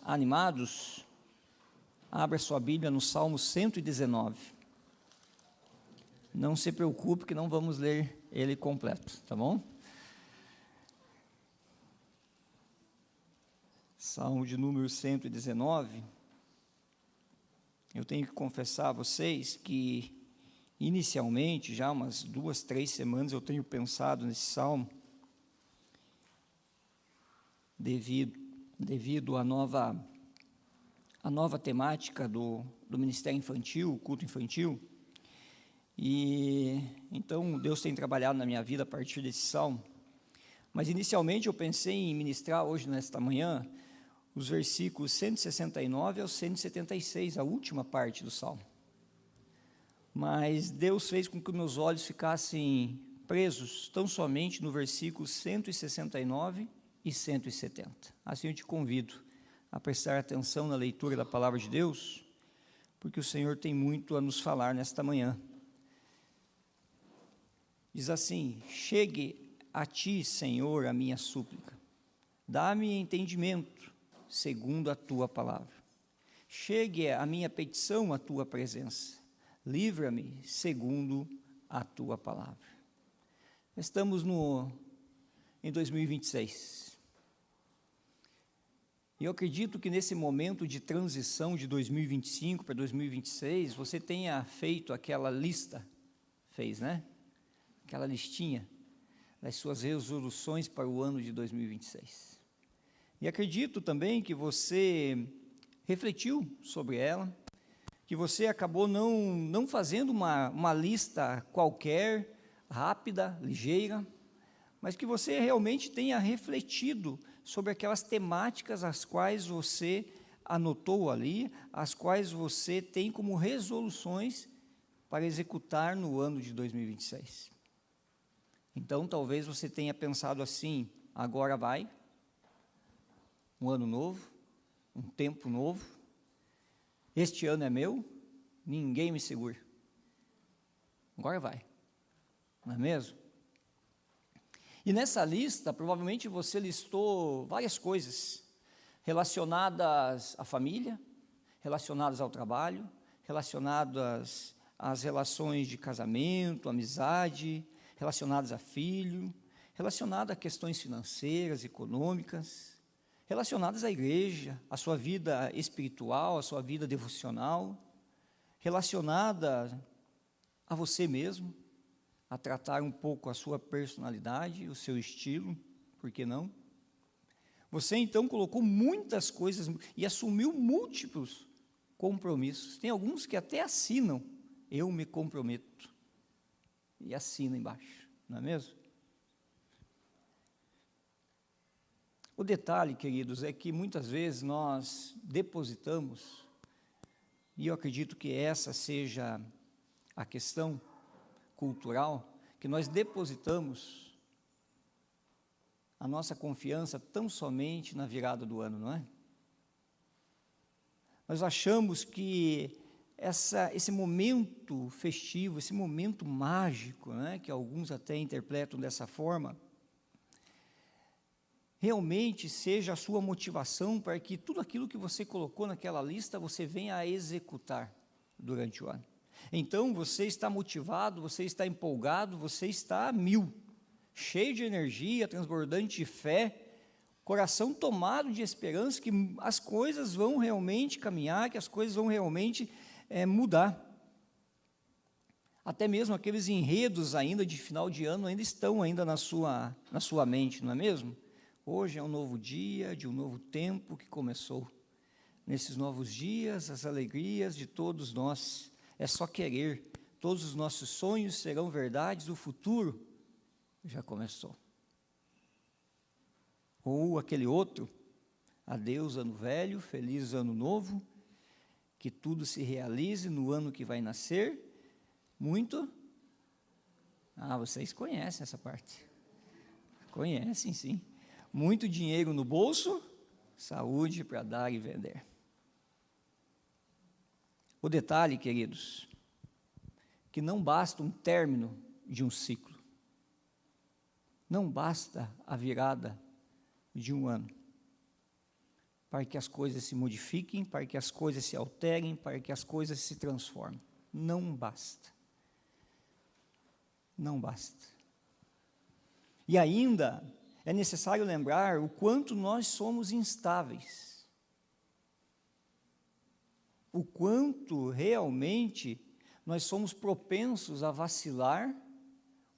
animados, abra sua Bíblia no Salmo 119. Não se preocupe que não vamos ler ele completo, tá bom? Salmo de número 119. Eu tenho que confessar a vocês que, inicialmente, já umas 2, 3 semanas, eu tenho pensado nesse salmo, devido à nova temática do Ministério Infantil, o culto infantil. E então Deus tem trabalhado na minha vida a partir desse salmo. Mas inicialmente eu pensei em ministrar hoje, nesta manhã, os versículos 169 ao 176, a última parte do salmo. Mas Deus fez com que meus olhos ficassem presos tão somente no versículo 169 e 170. Assim eu te convido a prestar atenção na leitura da palavra de Deus, porque o Senhor tem muito a nos falar nesta manhã. Diz assim: chegue a ti, Senhor, a minha súplica, dá-me entendimento segundo a tua palavra. Chegue a minha petição à tua presença, livra-me segundo a tua palavra. Estamos em 2026. E eu acredito que nesse momento de transição de 2025 para 2026, você tenha feito aquela lista, fez, né? Aquela listinha das suas resoluções para o ano de 2026. E acredito também que você refletiu sobre ela, que você acabou não fazendo uma lista qualquer, rápida, ligeira, mas que você realmente tenha refletido sobre aquelas temáticas as quais você anotou ali, as quais você tem como resoluções para executar no ano de 2026. Então, talvez você tenha pensado assim: agora vai, um ano novo, um tempo novo, este ano é meu, ninguém me segura. Agora vai, não é mesmo? E nessa lista, provavelmente você listou várias coisas relacionadas à família, relacionadas ao trabalho, relacionadas às relações de casamento, amizade, relacionadas a filho, relacionadas a questões financeiras, econômicas, relacionadas à igreja, à sua vida espiritual, à sua vida devocional, relacionada a você mesmo, a tratar um pouco a sua personalidade, o seu estilo, por que não? Você então colocou muitas coisas e assumiu múltiplos compromissos. Tem alguns que até assinam: eu me comprometo, e assina embaixo, não é mesmo? O detalhe, queridos, é que muitas vezes nós depositamos, e eu acredito que essa seja a questão cultural, que nós depositamos a nossa confiança tão somente na virada do ano, não é? Nós achamos que esse momento festivo, esse momento mágico, né, que alguns até interpretam dessa forma, realmente seja a sua motivação para que tudo aquilo que você colocou naquela lista, você venha a executar durante o ano. Então, você está motivado, você está empolgado, você está a 1000, cheio de energia, transbordante de fé, coração tomado de esperança que as coisas vão realmente caminhar, que as coisas vão realmente mudar. Até mesmo aqueles enredos ainda de final de ano ainda estão ainda na sua mente, não é mesmo? Hoje é um novo dia, de um novo tempo que começou. Nesses novos dias, as alegrias de todos nós, é só querer, todos os nossos sonhos serão verdades, o futuro já começou. Ou aquele outro: adeus ano velho, feliz ano novo, que tudo se realize no ano que vai nascer, muito... vocês conhecem essa parte, conhecem sim, muito dinheiro no bolso, saúde para dar e vender. O detalhe, queridos, que não basta um término de um ciclo, não basta a virada de um ano, para que as coisas se modifiquem, para que as coisas se alterem, para que as coisas se transformem. Não basta. Não basta. E ainda é necessário lembrar o quanto nós somos instáveis. O quanto realmente nós somos propensos a vacilar,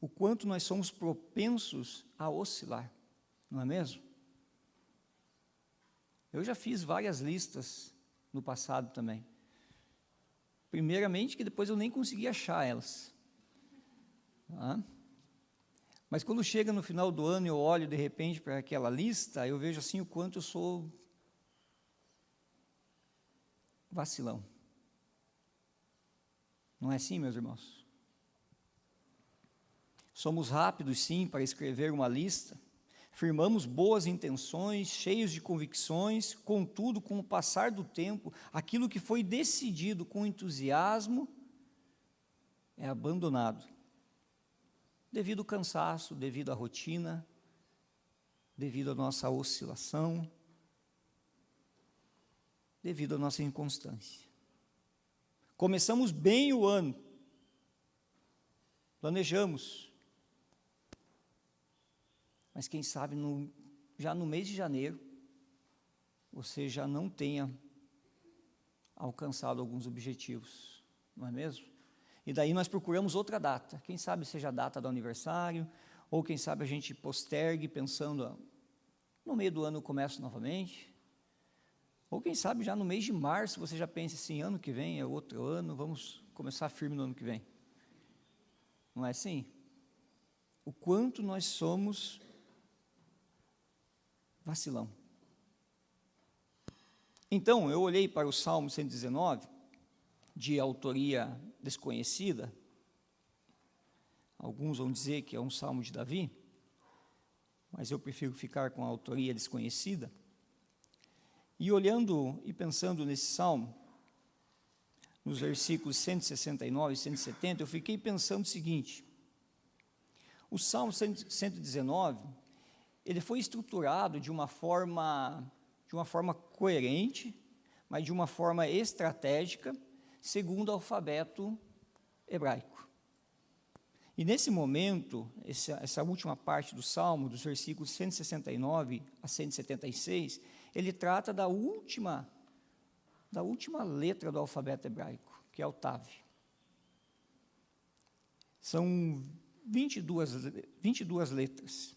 o quanto nós somos propensos a oscilar, não é mesmo? Eu já fiz várias listas no passado também. Primeiramente que depois eu nem consegui achar elas. Mas quando chega no final do ano e eu olho de repente para aquela lista, eu vejo assim o quanto eu sou vacilão. Não é assim, meus irmãos? Somos rápidos, sim, para escrever uma lista, firmamos boas intenções, cheios de convicções, contudo, com o passar do tempo, aquilo que foi decidido com entusiasmo é abandonado, devido ao cansaço, devido à rotina, devido à nossa oscilação, devido à nossa inconstância. Começamos bem o ano, planejamos, mas quem sabe já no mês de janeiro, você já não tenha alcançado alguns objetivos, não é mesmo? E daí nós procuramos outra data, quem sabe seja a data do aniversário, ou quem sabe a gente postergue pensando, no meio do ano eu começo novamente, ou quem sabe já no mês de março você já pense assim, ano que vem é outro ano, vamos começar firme no ano que vem. Não é assim? O quanto nós somos vacilão. Então, eu olhei para o Salmo 119, de autoria desconhecida, alguns vão dizer que é um Salmo de Davi, mas eu prefiro ficar com a autoria desconhecida, e olhando e pensando nesse Salmo, nos versículos 169 e 170, eu fiquei pensando o seguinte, o Salmo 119, ele foi estruturado de uma forma coerente, mas de uma forma estratégica, segundo o alfabeto hebraico. E nesse momento, essa última parte do Salmo, dos versículos 169 a 176, ele trata da última letra do alfabeto hebraico, que é o Tav. São 22 letras.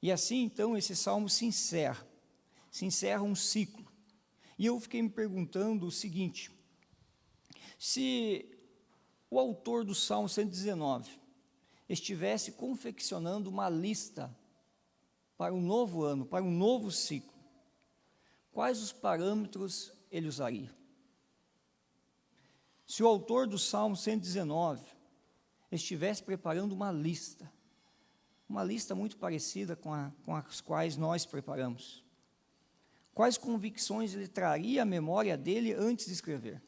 E assim, então, esse Salmo se encerra um ciclo. E eu fiquei me perguntando o seguinte, se o autor do Salmo 119 estivesse confeccionando uma lista para um novo ano, para um novo ciclo, quais os parâmetros ele usaria? Se o autor do Salmo 119 estivesse preparando uma lista muito parecida com as quais nós preparamos, quais convicções ele traria à memória dele antes de escrever?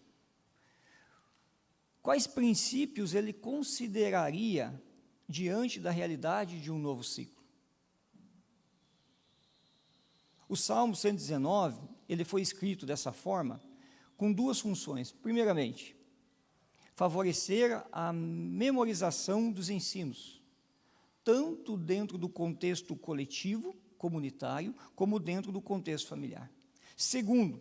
Quais princípios ele consideraria diante da realidade de um novo ciclo? O Salmo 119, ele foi escrito dessa forma, com duas funções. Primeiramente, favorecer a memorização dos ensinos, tanto dentro do contexto coletivo, comunitário, como dentro do contexto familiar. Segundo,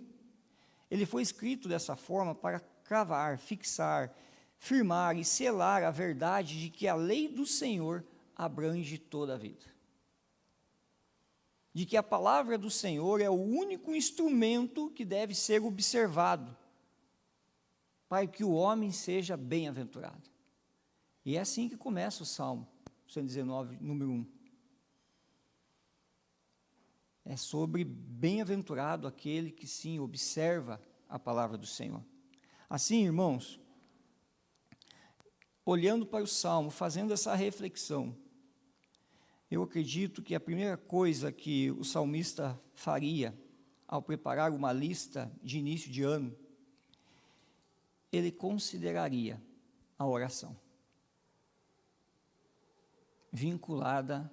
ele foi escrito dessa forma para cravar, fixar, firmar e selar a verdade de que a lei do Senhor abrange toda a vida. De que a palavra do Senhor é o único instrumento que deve ser observado para que o homem seja bem-aventurado. E é assim que começa o Salmo 119, número 1. É sobre bem-aventurado aquele que sim observa a palavra do Senhor. Assim, irmãos, olhando para o Salmo, fazendo essa reflexão, eu acredito que a primeira coisa que o salmista faria ao preparar uma lista de início de ano, ele consideraria a oração, vinculada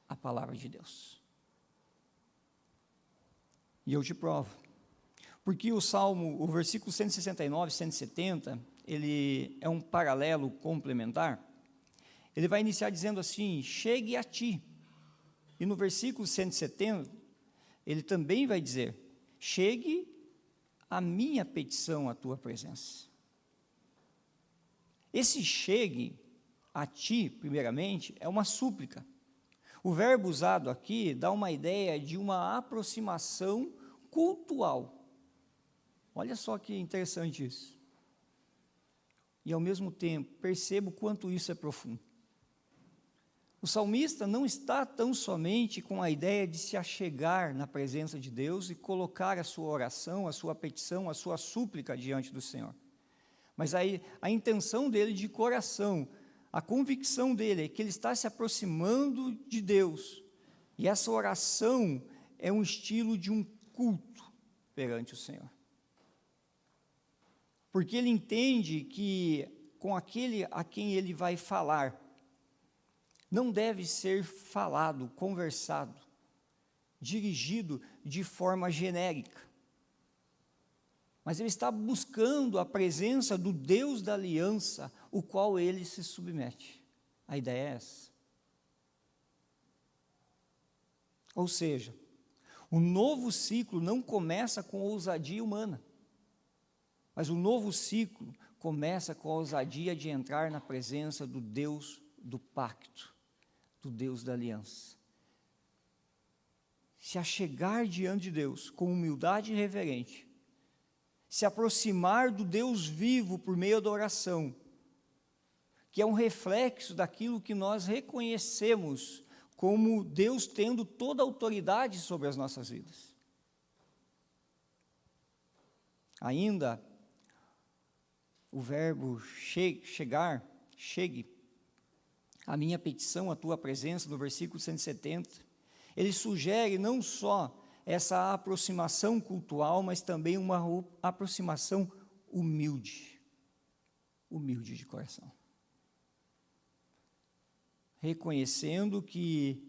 à palavra de Deus. E eu te provo. Porque o versículo 169, 170, ele é um paralelo complementar. Ele vai iniciar dizendo assim: chegue a ti. E no versículo 170, ele também vai dizer: chegue a minha petição à tua presença. Esse chegue a ti, primeiramente, é uma súplica. O verbo usado aqui dá uma ideia de uma aproximação cultual. Olha só que interessante isso. E ao mesmo tempo, percebo quanto isso é profundo. O salmista não está tão somente com a ideia de se achegar na presença de Deus e colocar a sua oração, a sua petição, a sua súplica diante do Senhor. Mas aí a intenção dele de coração, a convicção dele é que ele está se aproximando de Deus. E essa oração é um estilo de um culto perante o Senhor. Porque ele entende que com aquele a quem ele vai falar, não deve ser falado, conversado, dirigido de forma genérica. Mas ele está buscando a presença do Deus da aliança, o qual ele se submete. A ideia é essa. Ou seja, o novo ciclo não começa com ousadia humana, mas o novo ciclo começa com a ousadia de entrar na presença do Deus do pacto, do Deus da aliança. Se achegar diante de Deus com humildade reverente, se aproximar do Deus vivo por meio da oração, que é um reflexo daquilo que nós reconhecemos como Deus tendo toda a autoridade sobre as nossas vidas. Ainda, o verbo chegar, chegue, a minha petição, a tua presença, no versículo 170, ele sugere não só essa aproximação cultual, mas também uma aproximação humilde de coração. Reconhecendo que,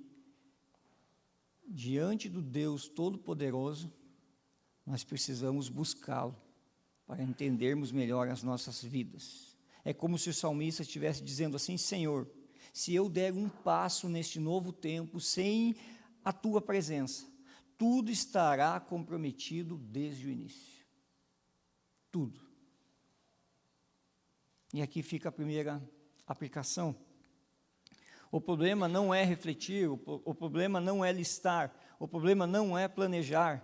diante do Deus Todo-Poderoso, nós precisamos buscá-lo, para entendermos melhor as nossas vidas. É como se o salmista estivesse dizendo assim: Senhor, se eu der um passo neste novo tempo sem a tua presença, tudo estará comprometido desde o início. Tudo. E aqui fica a primeira aplicação. O problema não é refletir, o problema não é listar, o problema não é planejar.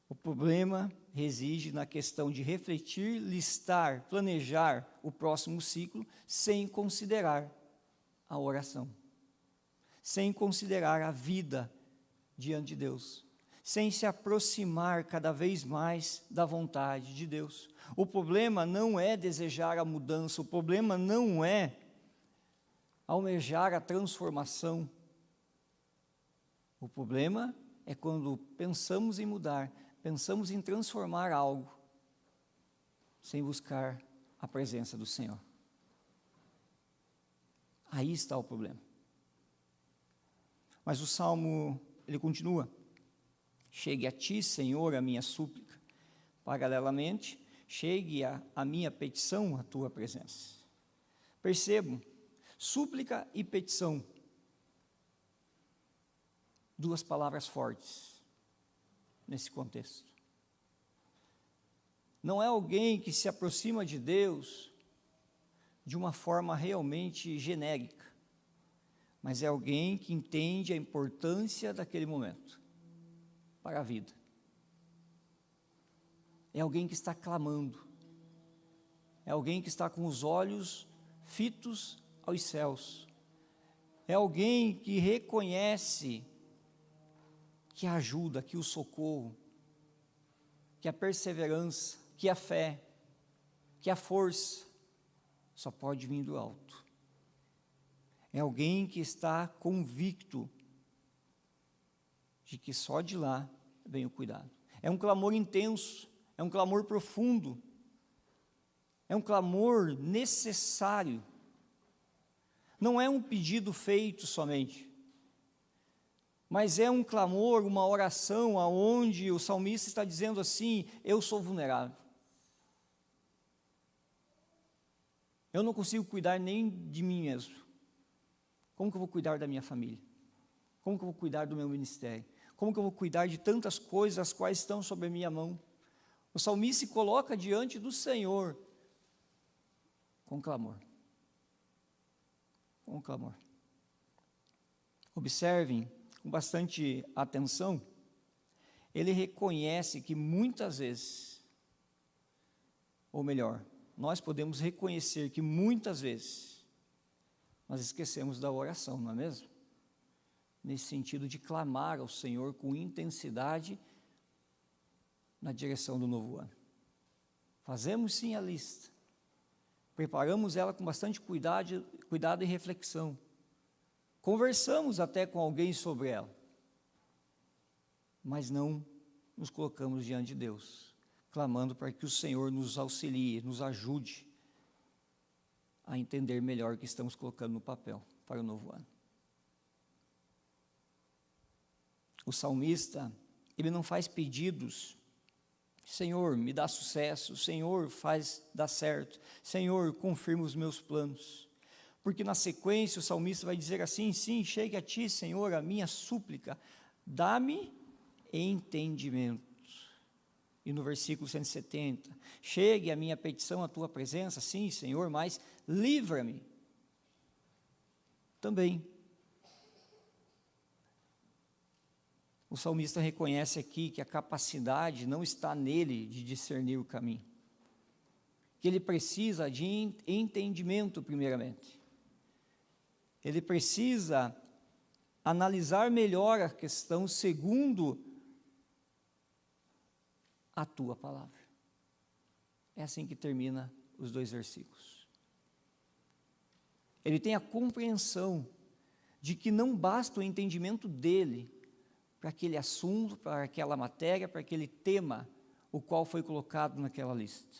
O problema reside na questão de refletir, listar, planejar o próximo ciclo sem considerar a oração, sem considerar a vida diante de Deus, sem se aproximar cada vez mais da vontade de Deus. O problema não é desejar a mudança, o problema não é almejar a transformação. O problema é quando pensamos em mudar, pensamos em transformar algo, sem buscar a presença do Senhor. Aí está o problema. Mas o Salmo, ele continua: chegue a ti, Senhor, a minha súplica. Paralelamente, chegue a minha petição à tua presença. Percebam, súplica e petição, duas palavras fortes nesse contexto. Não é alguém que se aproxima de Deus de uma forma realmente genérica, mas é alguém que entende a importância daquele momento para a vida. É alguém que está clamando, é alguém que está com os olhos fitos aos céus, é alguém que reconhece que a ajuda, que o socorro, que a perseverança, que a fé, que a força, só pode vir do alto. É alguém que está convicto de que só de lá vem o cuidado. É um clamor intenso, é um clamor profundo, é um clamor necessário. Não é um pedido feito somente, mas é um clamor, uma oração, aonde o salmista está dizendo assim: eu sou vulnerável. Eu não consigo cuidar nem de mim mesmo. Como que eu vou cuidar da minha família? Como que eu vou cuidar do meu ministério? Como que eu vou cuidar de tantas coisas as quais estão sob a minha mão? O salmista se coloca diante do Senhor com clamor. Com clamor. Observem com bastante atenção, ele reconhece que muitas vezes, ou melhor, nós podemos reconhecer que muitas vezes nós esquecemos da oração, não é mesmo? Nesse sentido de clamar ao Senhor com intensidade na direção do novo ano. Fazemos sim a lista, preparamos ela com bastante cuidado e reflexão, conversamos até com alguém sobre ela, mas não nos colocamos diante de Deus, clamando para que o Senhor nos auxilie, nos ajude a entender melhor o que estamos colocando no papel para o novo ano. O salmista, ele não faz pedidos: Senhor, me dá sucesso, Senhor, faz dar certo, Senhor, confirma os meus planos. Porque na sequência o salmista vai dizer assim: sim, chegue a ti, Senhor, a minha súplica, dá-me entendimento. E no versículo 170, chegue a minha petição à tua presença, sim, Senhor, mas livra-me também. O salmista reconhece aqui que a capacidade não está nele de discernir o caminho, que ele precisa de entendimento primeiramente. Ele precisa analisar melhor a questão segundo a tua palavra. É assim que termina os 2 versículos. Ele tem a compreensão de que não basta o entendimento dele para aquele assunto, para aquela matéria, para aquele tema, o qual foi colocado naquela lista.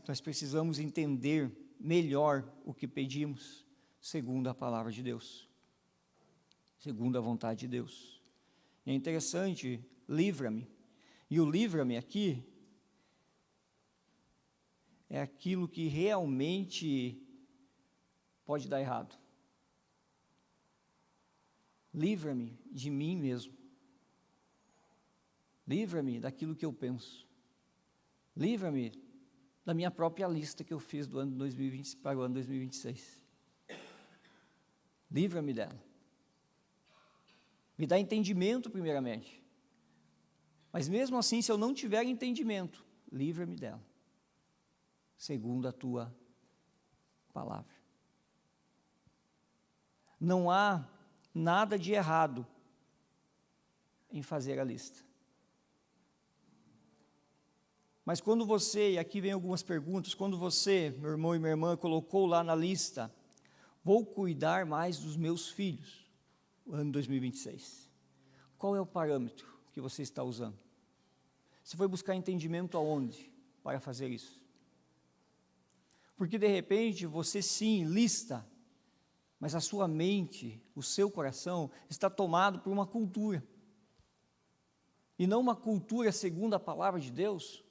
Nós precisamos entender melhor o que pedimos, segundo a palavra de Deus, segundo a vontade de Deus. E é interessante, livra-me, e o livra-me aqui é aquilo que realmente pode dar errado. Livra-me de mim mesmo. Livra-me daquilo que eu penso. Livra-me da minha própria lista que eu fiz do ano 2020 para o ano 2026. Livra-me dela. Me dá entendimento primeiramente. Mas mesmo assim, se eu não tiver entendimento, livra-me dela, segundo a tua palavra. Não há nada de errado em fazer a lista. Mas quando você, e aqui vem algumas perguntas, quando você, meu irmão e minha irmã, colocou lá na lista: vou cuidar mais dos meus filhos, o ano 2026. Qual é o parâmetro que você está usando? Você foi buscar entendimento aonde para fazer isso? Porque de repente você sim lista, mas a sua mente, o seu coração está tomado por uma cultura, e não uma cultura segundo a palavra de Deus.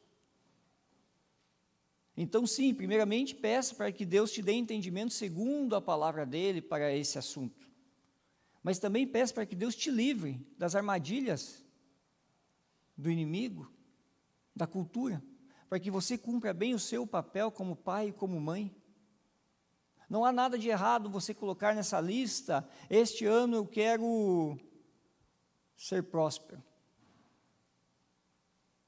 Então sim, primeiramente peça para que Deus te dê entendimento segundo a palavra dele para esse assunto, mas também peça para que Deus te livre das armadilhas do inimigo, da cultura, para que você cumpra bem o seu papel como pai e como mãe. Não há nada de errado você colocar nessa lista: este ano eu quero ser próspero.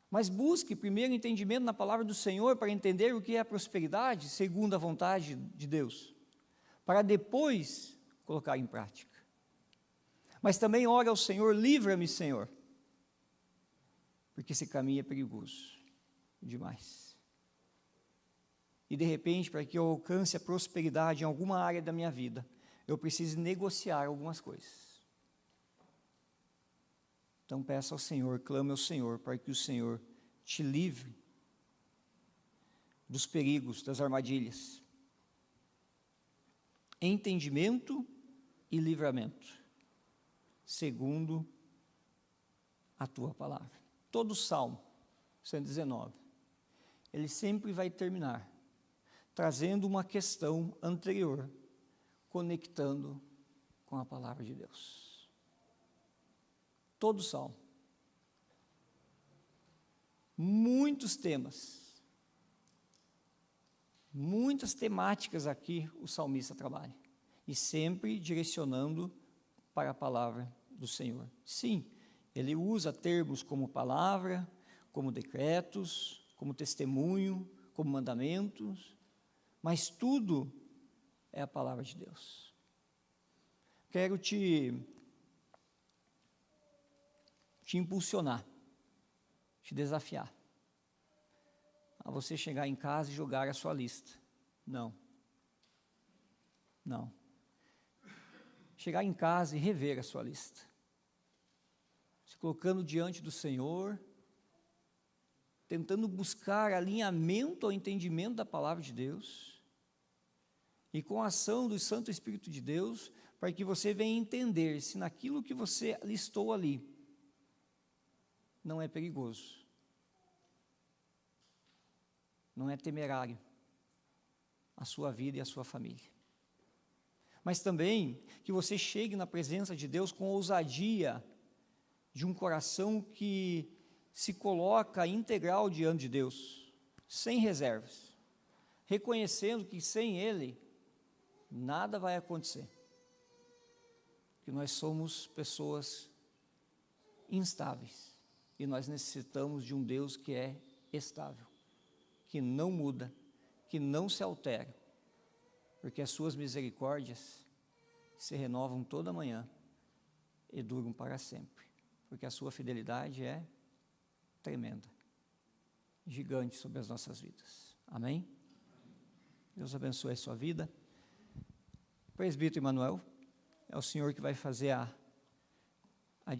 Mas busque primeiro entendimento na palavra do Senhor para entender o que é a prosperidade, segundo a vontade de Deus, para depois colocar em prática. Mas também ore ao Senhor: livra-me, Senhor, porque esse caminho é perigoso demais. E de repente, para que eu alcance a prosperidade em alguma área da minha vida, eu preciso negociar algumas coisas. Então peça ao Senhor, clame ao Senhor, para que o Senhor te livre dos perigos, das armadilhas. Entendimento e livramento, segundo a tua palavra. Todo o Salmo 119, ele sempre vai terminar trazendo uma questão anterior, conectando com a palavra de Deus. Todo o Salmo. Muitos temas, muitas temáticas aqui o salmista trabalha, e sempre direcionando para a palavra do Senhor. Sim, ele usa termos como palavra, como decretos, como testemunho, como mandamentos, mas tudo é a palavra de Deus. Quero te impulsionar, te desafiar a você chegar em casa e jogar a sua lista. Não. Chegar em casa e rever a sua lista, se colocando diante do Senhor, tentando buscar alinhamento ao entendimento da palavra de Deus, e com a ação do Santo Espírito de Deus, para que você venha entender se naquilo que você listou ali, não é perigoso, não é temerário a sua vida e a sua família. Mas também que você chegue na presença de Deus com ousadia de um coração que se coloca integral diante de Deus, sem reservas, reconhecendo que sem Ele nada vai acontecer, que nós somos pessoas instáveis e nós necessitamos de um Deus que é estável, que não muda, que não se altera, porque as suas misericórdias se renovam toda manhã e duram para sempre, porque a sua fidelidade é tremenda, gigante sobre as nossas vidas. Amém? Deus abençoe a sua vida. Presbítero Emanuel, é o senhor que vai fazer a